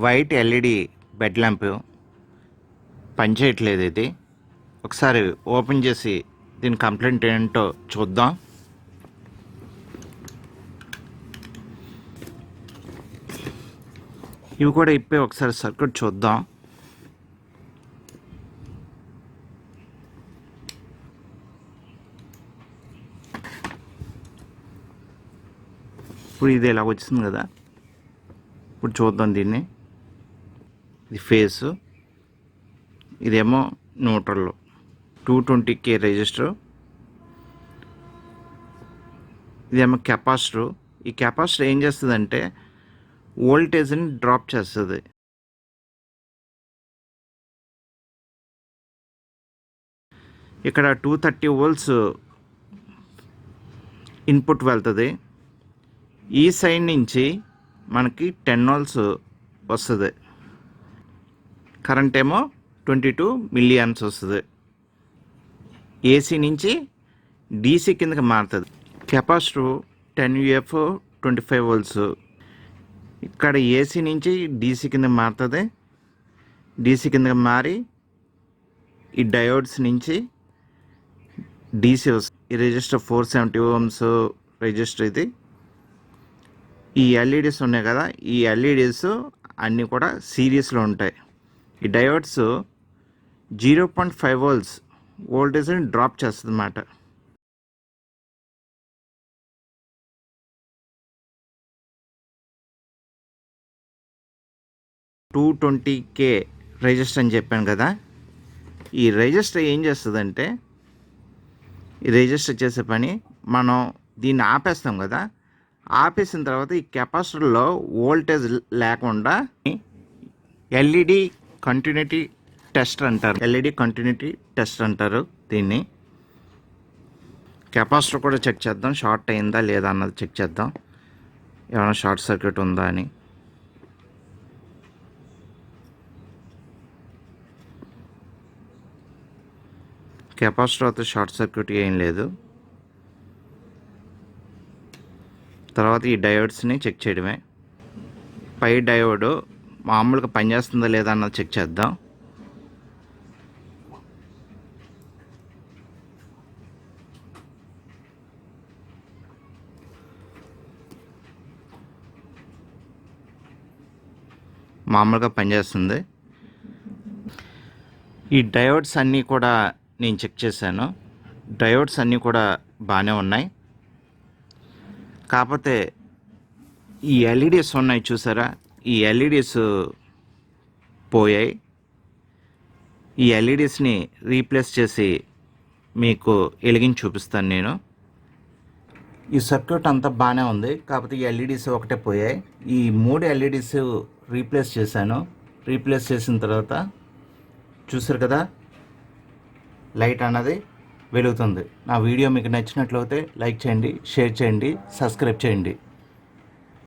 White LED bed lamp పనిచేయట్లేదు. ఇది ఒకసారి ఓపెన్ చేసి దీని కంప్లైంట్ ఏంటో చూద్దాం. ఇవి కూడా ఇప్పి ఒకసారి సర్క్యూట్ చూద్దాం. ఇప్పుడు ఇది ఇలా వచ్చింది కదా, ఇప్పుడు చూద్దాం దీన్ని. ఇది ఫేసు, ఇదేమో న్యూట్రల్. 220K register. ఇదేమో కెపాసిటర్. ఈ కెపాసిటర్ ఏం చేస్తుందంటే వోల్టేజ్ని డ్రాప్ చేస్తుంది. ఇక్కడ 230 volts ఇన్పుట్ వెళ్తుంది. ఈ సైడ్ నుంచి మనకి 10 volts వస్తుంది. కరెంట్ ఏమో 22 milliamps వస్తుంది. ఏసీ నుంచి డీసీ కిందకి మారుతుంది. Capacitor 10 UF 25 volts. ఇక్కడ ఏసీ నుంచి డీసీ కింద మారుతుంది. డీసీ కిందకి మారి ఈ డయోడ్స్ నుంచి డీసీ వస్తుంది. ఈ రెజిస్టర్ 470 ohms రెజిస్టర్. ఇది ఈ ఎల్ఈడీస్ ఉన్నాయి కదా, ఈ ఎల్ఈడీస్ అన్నీ కూడా సిరీస్లో ఉంటాయి. ఈ డయోడ్స్ 0.5 volts వోల్టేజ్ని డ్రాప్ చేస్తుంది అన్నమాట. $220K రెజిస్టర్ అని చెప్పాను కదా, ఈ రెజిస్టర్ ఏం చేస్తుందంటే, ఈ రెజిస్టర్ చేసే పని, మనం దీన్ని ఆపేస్తాం కదా, ఆపేసిన తర్వాత ఈ కెపాసిటర్లో వోల్టేజ్ లేకుండా ఎల్ఈడి కంటిన్యూటీ టెస్టర్ అంటారు. ఎల్ఈడి కంటిన్యూటీ టెస్టర్ అంటారు దీన్ని. కెపాసిటర్ కూడా చెక్ చేద్దాం, షార్ట్ అయిందా లేదా అన్నది చెక్ చేద్దాం, ఏమైనా షార్ట్ సర్క్యూట్ ఉందా అని. కెపాసిటర్ అయితే షార్ట్ సర్క్యూట్ ఏం లేదు. తర్వాత ఈ డయోడ్స్ని చెక్ చేయడమే. పై డయోడ్ మామూలుగా పనిచేస్తుందా లేదా అన్నది చెక్ చేద్దాం. మామూలుగా పనిచేస్తుంది. ఈ డయోడ్స్ అన్నీ కూడా నేను చెక్ చేశాను. డయోడ్స్ అన్నీ కూడా బాగానే ఉన్నాయి. కాకపోతే ఈ ఎల్ఈడీస్ ఉన్నాయి చూసారా, ఈ ఎల్ఈడీస్ పోయాయి. ఈ ఎల్ఈడీస్ని రీప్లేస్ చేసి మీకు వెలిగించి చూపిస్తాను నేను. ఈ సర్క్యూట్ అంతా బాగానే ఉంది, కాకపోతే ఈ ఎల్ఈడీస్ ఒకటే పోయాయి. ఈ 3 ఎల్ఈడీస్ రీప్లేస్ చేశాను. రీప్లేస్ చేసిన తర్వాత చూసారు కదా, లైట్ అన్నది వెలుగుతుంది. నా వీడియో మీకు నచ్చినట్లయితే లైక్ చేయండి, షేర్ చేయండి, సబ్స్క్రైబ్ చేయండి.